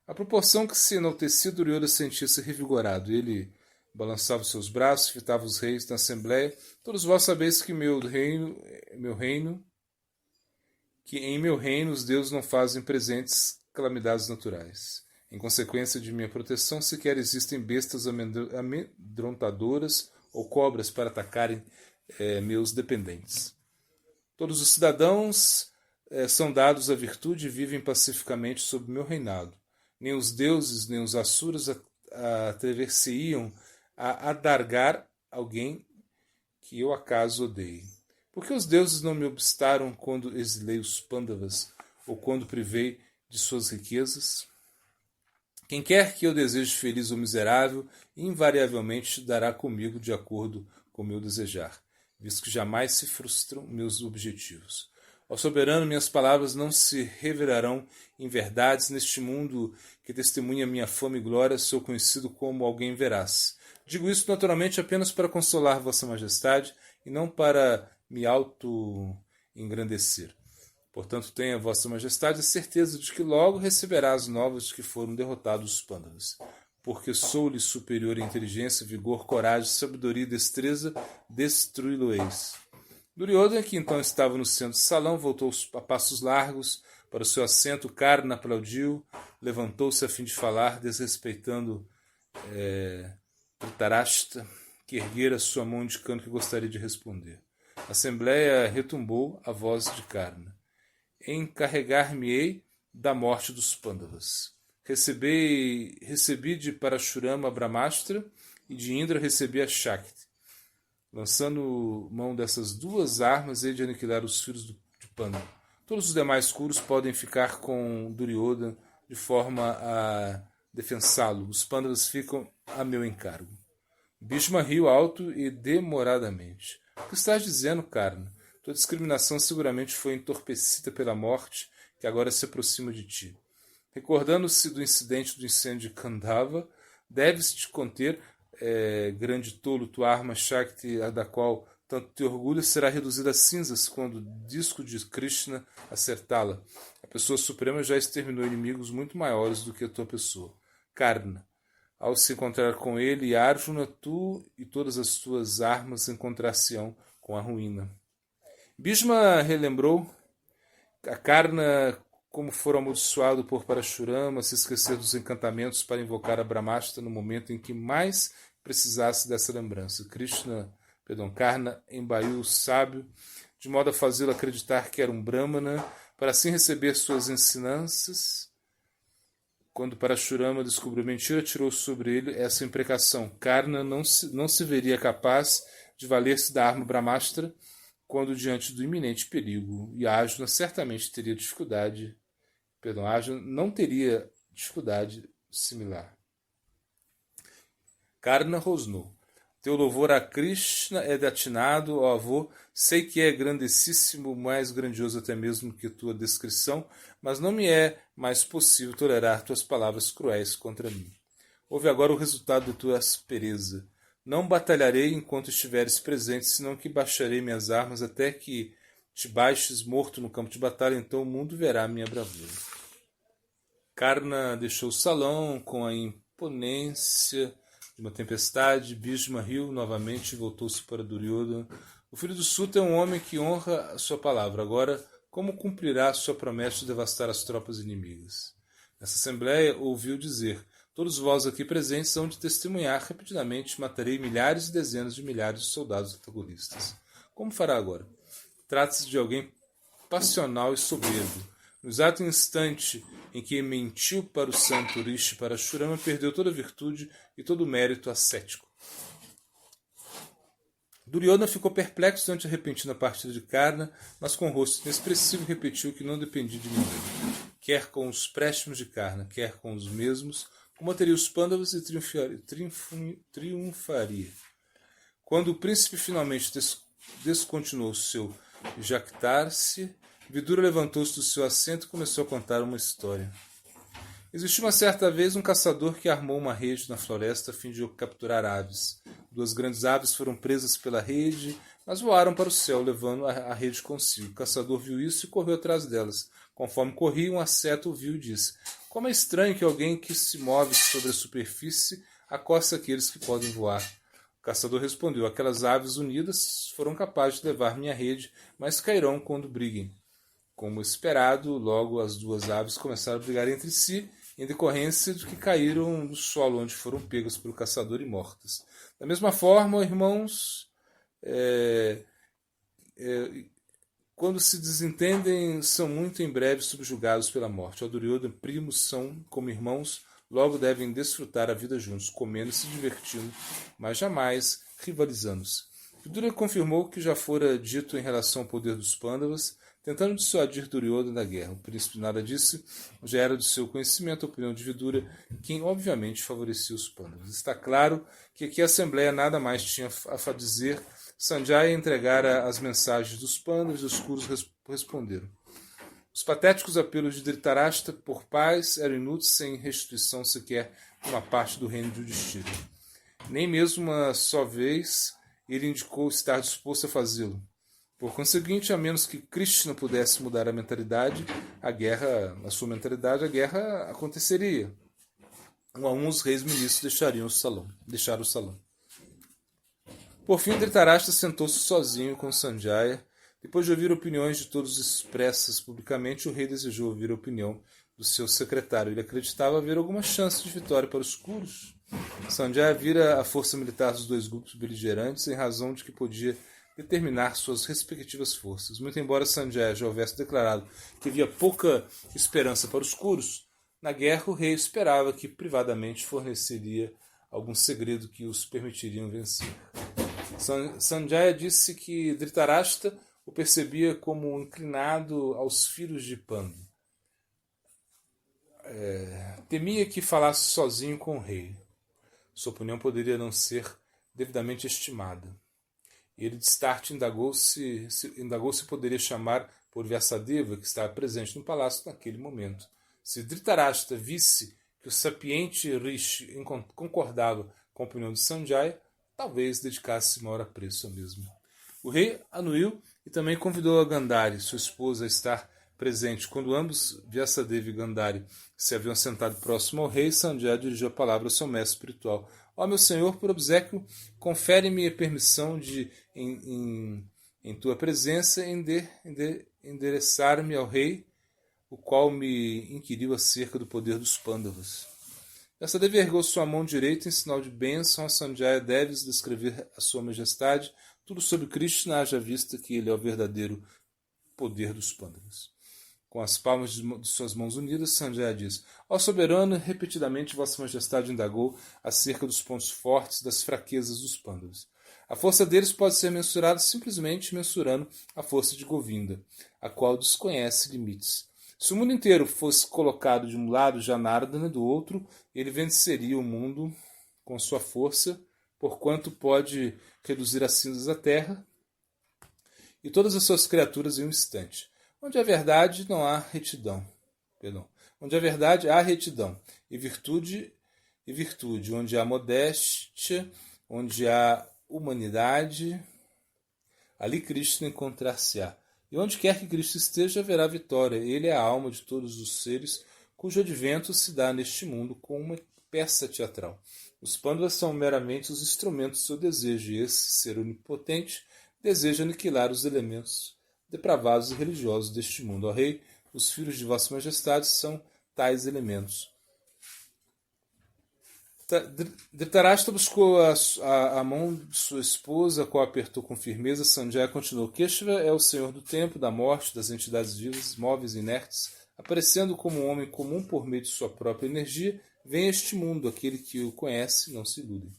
À proporção que se enaltecia, Duryodhana sentia-se revigorado. Ele balançava seus braços, fitava os reis na assembleia. Todos vós sabeis que em meu reino os deuses não fazem presentes calamidades naturais. Em consequência de minha proteção, sequer existem bestas amedrontadoras ou cobras para atacarem meus dependentes. Todos os cidadãos são dados à virtude e vivem pacificamente sob meu reinado. Nem os deuses, nem os asuras atrever-se-iam a adargar alguém que eu acaso odeie. Por que os deuses não me obstaram quando exilei os Pândavas ou quando privei de suas riquezas? Quem quer que eu deseje feliz ou miserável, invariavelmente dará comigo de acordo com o meu desejar, visto que jamais se frustram meus objetivos. Ó soberano, minhas palavras não se revelarão em verdades. Neste mundo que testemunha minha fama e glória, sou conhecido como alguém veraz. Digo isso naturalmente apenas para consolar Vossa Majestade e não para me auto-engrandecer. Portanto, tenha Vossa Majestade a certeza de que logo receberá as novas de que foram derrotados os Pândavas. Porque sou-lhe superior em inteligência, vigor, coragem, sabedoria e destreza, destruí-lo-eis. Duryodhana, que então estava no centro do salão, voltou a passos largos para o seu assento. Karna aplaudiu, levantou-se a fim de falar, desrespeitando Dhritarashtra, que erguera sua mão indicando que gostaria de responder. A assembleia retumbou a voz de Karna. Encarregar-me-ei da morte dos Pândavas. Recebi de Parashurama a Brahmastra e de Indra recebi a Shakti. Lançando mão dessas 2 armas, hei de aniquilar os filhos de Pandava. Todos os demais Kurus podem ficar com Duryodhana de forma a defensá-lo. Os Pandavas ficam a meu encargo. Bhishma riu alto e demoradamente. O que estás dizendo, Karna? Tua discriminação seguramente foi entorpecida pela morte que agora se aproxima de ti. Recordando-se do incidente do incêndio de Kandava, deves te conter, grande tolo, tua arma Shakti, a da qual tanto te orgulho, será reduzida a cinzas quando o disco de Krishna acertá-la. A pessoa suprema já exterminou inimigos muito maiores do que a tua pessoa. Karna, ao se encontrar com ele e Arjuna, tu e todas as tuas armas encontrar-se-ão com a ruína. Bhishma relembrou a Karna como fora amaldiçoado por Parashurama, se esquecer dos encantamentos para invocar a Brahmastra no momento em que mais precisasse dessa lembrança. Karna embaiu o sábio, de modo a fazê-lo acreditar que era um Brahmana, para assim receber suas ensinanças Quando Parashurama descobriu a mentira, tirou sobre ele essa imprecação. Karna não se veria capaz de valer-se da arma Brahmastra quando diante do iminente perigo, e Arjuna certamente teria dificuldade, Arjuna não teria dificuldade similar. Karna rosnou. Teu louvor a Krishna é atinado, ó avô. Sei que é grandessíssimo, mais grandioso até mesmo que tua descrição, mas não me é mais possível tolerar tuas palavras cruéis contra mim. Ouve agora o resultado de tua aspereza. Não batalharei enquanto estiveres presente, senão que baixarei minhas armas até que te baixes morto no campo de batalha, então o mundo verá minha bravura. Karna deixou o salão com a imponência de uma tempestade. Bhishma riu novamente e voltou-se para Duryodhana. O filho do Suta é um homem que honra a sua palavra. Agora, como cumprirá a sua promessa de devastar as tropas inimigas? Nessa assembleia, ouviu dizer: todos vós aqui presentes hão de testemunhar. Repetidamente matarei milhares e dezenas de milhares de soldados antagonistas. Como fará agora? Trata-se de alguém passional e soberbo. No exato instante em que mentiu para o santo Rishi Parashurama, perdeu toda a virtude e todo o mérito ascético. Duryodhana ficou perplexo ante a repentina partida de Karna, mas com o rosto inexpressivo repetiu que não dependia de ninguém. Quer com os préstimos de Karna, quer com os mesmos, combateria os Pândavas e triunfaria. Quando o príncipe finalmente descontinuou seu jactar-se, Vidura levantou-se do seu assento e começou a contar uma história. Existiu uma certa vez um caçador que armou uma rede na floresta a fim de capturar aves. 2 grandes aves foram presas pela rede, mas voaram para o céu, levando a rede consigo. O caçador viu isso e correu atrás delas. Conforme corria, um asceta o viu e disse: como é estranho que alguém que se move sobre a superfície acoste aqueles que podem voar. O caçador respondeu: aquelas aves unidas foram capazes de levar minha rede, mas cairão quando briguem. Como esperado, logo as 2 aves começaram a brigar entre si, em decorrência de que caíram do solo onde foram pegas pelo caçador e mortas. Da mesma forma, irmãos, quando se desentendem, são muito em breve subjugados pela morte. Ao Duryodhana, primos são como irmãos, logo devem desfrutar a vida juntos, comendo e se divertindo, mas jamais rivalizando-se. Vidura confirmou o que já fora dito em relação ao poder dos Pândavas, tentando dissuadir Duryodhana da guerra. O príncipe nada disse, já era de seu conhecimento a opinião de Vidura, quem obviamente favorecia os Pândavas. Está claro que aqui a Assembleia nada mais tinha a dizer. Sanjaya entregara as mensagens dos Pândavas e os Kurus responderam. Os patéticos apelos de Dhritarashtra por paz eram inúteis sem restituição sequer de uma parte do reino de Yudhishthira. Nem mesmo uma só vez ele indicou estar disposto a fazê-lo. Por conseguinte, a menos que Krishna pudesse mudar a mentalidade, a sua mentalidade, a guerra aconteceria. Um a um, os reis ministros deixaram o salão. Por fim, Dhritarashtra sentou-se sozinho com Sanjaya. Depois de ouvir opiniões de todos expressas publicamente, o rei desejou ouvir a opinião do seu secretário. Ele acreditava haver alguma chance de vitória para os Kurus. Sanjaya vira a força militar dos 2 grupos beligerantes em razão de que podia determinar suas respectivas forças. Muito embora Sanjaya já houvesse declarado que havia pouca esperança para os Kurus, na guerra o rei esperava que privadamente forneceria algum segredo que os permitiriam vencer. Sanjaya disse que Dhritarashtra o percebia como inclinado aos filhos de Pandu. Temia que falasse sozinho com o rei. Sua opinião poderia não ser devidamente estimada. Ele de start indagou se poderia chamar por Vyasadeva, que estava presente no palácio naquele momento. Se Dhritarashtra visse que o sapiente Rishi concordava com a opinião de Sanjaya, talvez dedicasse maior apreço ao mesmo. O rei anuiu e também convidou a Gandhari, sua esposa, a estar presente. Quando ambos, Vyasadeva e Gandhari, se haviam sentado próximo ao rei, Sanjaya dirigiu a palavra ao seu mestre espiritual. Ó meu senhor, por obséquio, confere-me a permissão de, em tua presença, endereçar-me ao rei, o qual me inquiriu acerca do poder dos Pândavas. Vyasadeva ergueu sua mão direita em sinal de bênção a Sanjaya. Deves descrever a sua majestade tudo sobre Krishna, haja vista que ele é o verdadeiro poder dos Pândavas. Com as palmas de suas mãos unidas, Sanjaya diz: Ó soberano, repetidamente Vossa Majestade indagou acerca dos pontos fortes e das fraquezas dos Pandavas. A força deles pode ser mensurada simplesmente mensurando a força de Govinda, a qual desconhece limites. Se o mundo inteiro fosse colocado de um lado Janardana do outro, ele venceria o mundo com sua força, porquanto pode reduzir as cinzas da terra e todas as suas criaturas em um instante. Onde há verdade, não há retidão. Onde há verdade, há retidão. E virtude. Onde há modéstia, onde há humanidade, ali Krishna encontrar-se-á. E onde quer que Cristo esteja, haverá vitória. Ele é a alma de todos os seres, cujo advento se dá neste mundo com uma peça teatral. Os Pandavas são meramente os instrumentos do seu desejo, e esse ser onipotente deseja aniquilar os elementos depravados e religiosos deste mundo. Ó Rei, os filhos de Vossa Majestade são tais elementos. Dhritarashtra buscou a mão de sua esposa, a qual apertou com firmeza. Sanjaya continuou: Keshava é o senhor do tempo, da morte, das entidades vivas, móveis e inertes. Aparecendo como um homem comum por meio de sua própria energia, vem a este mundo. Aquele que o conhece não se ilude.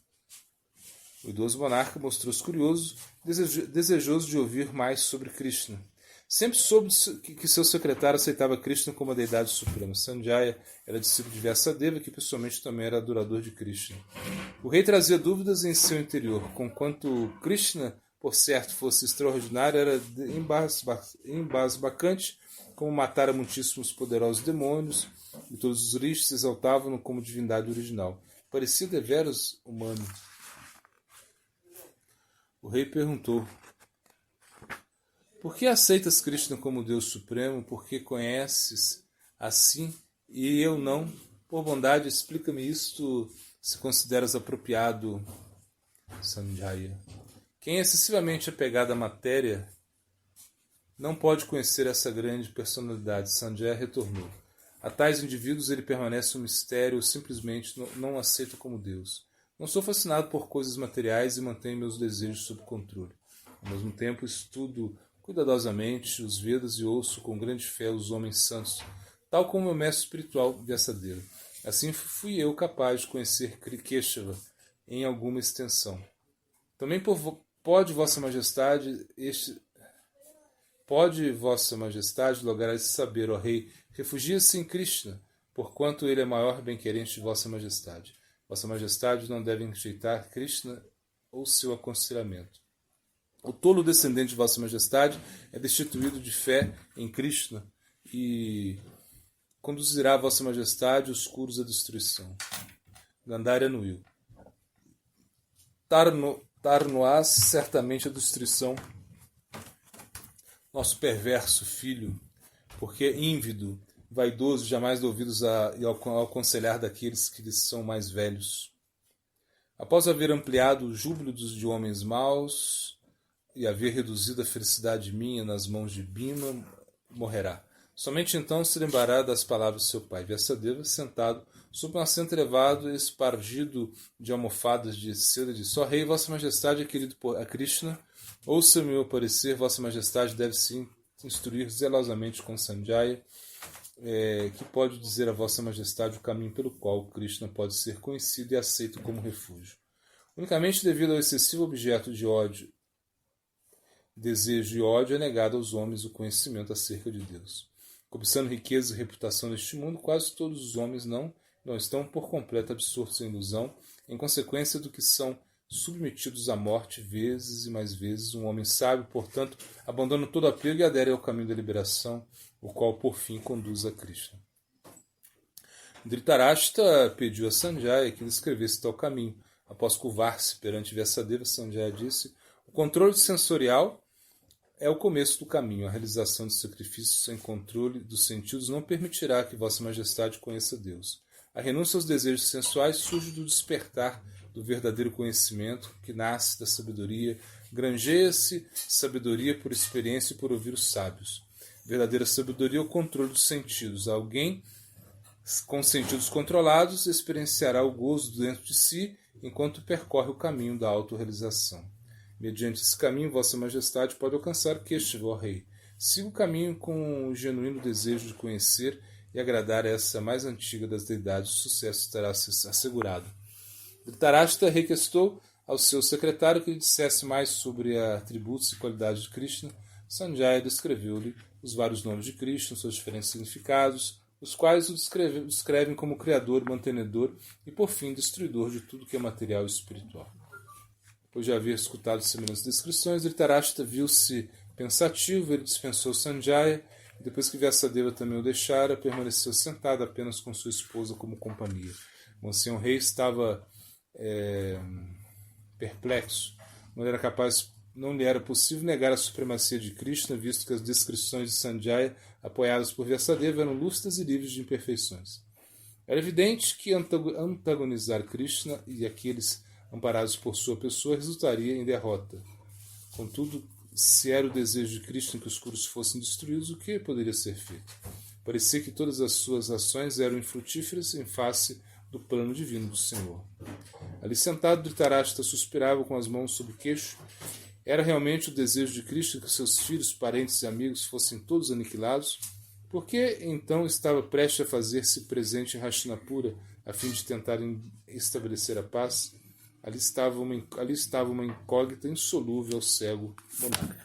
O idoso monarca mostrou-se curioso, desejoso de ouvir mais sobre Krishna. Sempre soube que seu secretário aceitava Krishna como a deidade suprema. Sanjaya era discípulo de Vyasadeva, que pessoalmente também era adorador de Krishna. O rei trazia dúvidas em seu interior. Conquanto Krishna, por certo, fosse extraordinário, era embasbacante, como matara muitíssimos poderosos demônios, e todos os rishis exaltavam-no como divindade original. Parecia deveras humano. O rei perguntou: Por que aceitas Krishna como Deus Supremo? Por que conheces assim e eu não? Por bondade, explica-me isto, se consideras apropriado, Sanjaya. Quem é excessivamente apegado à matéria não pode conhecer essa grande personalidade. Sanjaya retornou: A tais indivíduos ele permanece um mistério, ou simplesmente não aceito como Deus. Não sou fascinado por coisas materiais e mantenho meus desejos sob controle. Ao mesmo tempo, estudo cuidadosamente os Vedas e ouço com grande fé os homens santos, tal como meu mestre espiritual Vyasadeva. Assim fui eu capaz de conhecer Keshava em alguma extensão. Também pode Vossa Majestade lograr esse saber, ó Rei. Refugia-se em Krishna, porquanto ele é maior bem-querente de Vossa Majestade. Vossa Majestade não deve rejeitar Krishna ou seu aconselhamento. O tolo descendente de Vossa Majestade é destituído de fé em Krishna e conduzirá Vossa Majestade os curos à destruição. Gandharya Anuil. Tar-no-ás certamente a destruição, nosso perverso filho, porque é ínvido, vaidoso, jamais dá ouvidos ao aconselhar daqueles que lhes são mais velhos. Após haver ampliado o júbilo de homens maus e haver reduzido a felicidade minha nas mãos de Bhima, morrerá. Somente então se lembrará das palavras de seu pai. Vyasadeva, sentado sob um assento elevado e espargido de almofadas de seda, disse: Ó Rei, Vossa Majestade é querido a Krishna. Ouça meu parecer, Vossa Majestade deve se instruir zelosamente com Sanjaya, que pode dizer a Vossa Majestade o caminho pelo qual Krishna pode ser conhecido e aceito como refúgio. Unicamente devido ao excessivo objeto de ódio, desejo e ódio, é negado aos homens o conhecimento acerca de Deus. Cobiçando riqueza e reputação neste mundo, quase todos os homens não estão por completo absortos em ilusão, em consequência do que são submetidos à morte vezes e mais vezes. Um homem sábio, portanto, abandona todo apego e adere ao caminho da liberação, o qual por fim conduz a Krishna. Dhritarashtra pediu a Sanjaya que lhe escrevesse tal caminho. Após curvar-se perante Vyasadeva, Sanjaya disse: O controle sensorial é o começo do caminho. A realização de sacrifícios sem controle dos sentidos não permitirá que Vossa Majestade conheça Deus. A renúncia aos desejos sensuais surge do despertar do verdadeiro conhecimento, que nasce da sabedoria. Granjeia-se sabedoria por experiência e por ouvir os sábios. Verdadeira sabedoria é o controle dos sentidos. Alguém com sentidos controlados experienciará o gozo dentro de si enquanto percorre o caminho da autorrealização. Mediante esse caminho, Vossa Majestade pode alcançar Keshava, ó Rei. Siga o caminho com o genuíno desejo de conhecer e agradar essa mais antiga das deidades, o sucesso estará assegurado. Dhritarashtra requestou ao seu secretário que lhe dissesse mais sobre atributos e qualidades de Krishna. Sanjaya descreveu-lhe os vários nomes de Krishna, seus diferentes significados, os quais o descrevem como criador, mantenedor e, por fim, destruidor de tudo que é material e espiritual. Depois de haver escutado semelhantes descrições, Dhritarashtra viu-se pensativo, ele dispensou Sanjaya, e depois que Vyasadeva também o deixara, permaneceu sentado apenas com sua esposa como companhia. O ancião rei estava perplexo. Não lhe era possível negar a supremacia de Krishna, visto que as descrições de Sanjaya, apoiadas por Vyasadeva, eram lúcidas e livres de imperfeições. Era evidente que antagonizar Krishna e aqueles amparados por sua pessoa resultaria em derrota. Contudo, se era o desejo de Krishna que os Kurus fossem destruídos, o que poderia ser feito? Parecia que todas as suas ações eram infrutíferas em face do plano divino do Senhor. Ali sentado, Dhritarashtra suspirava com as mãos sobre o queixo. Era realmente o desejo de Krishna que seus filhos, parentes e amigos fossem todos aniquilados? Por que então estava prestes a fazer-se presente em Hastinapura a fim de tentar estabelecer a paz? Ali estava uma incógnita insolúvel ao cego monarca.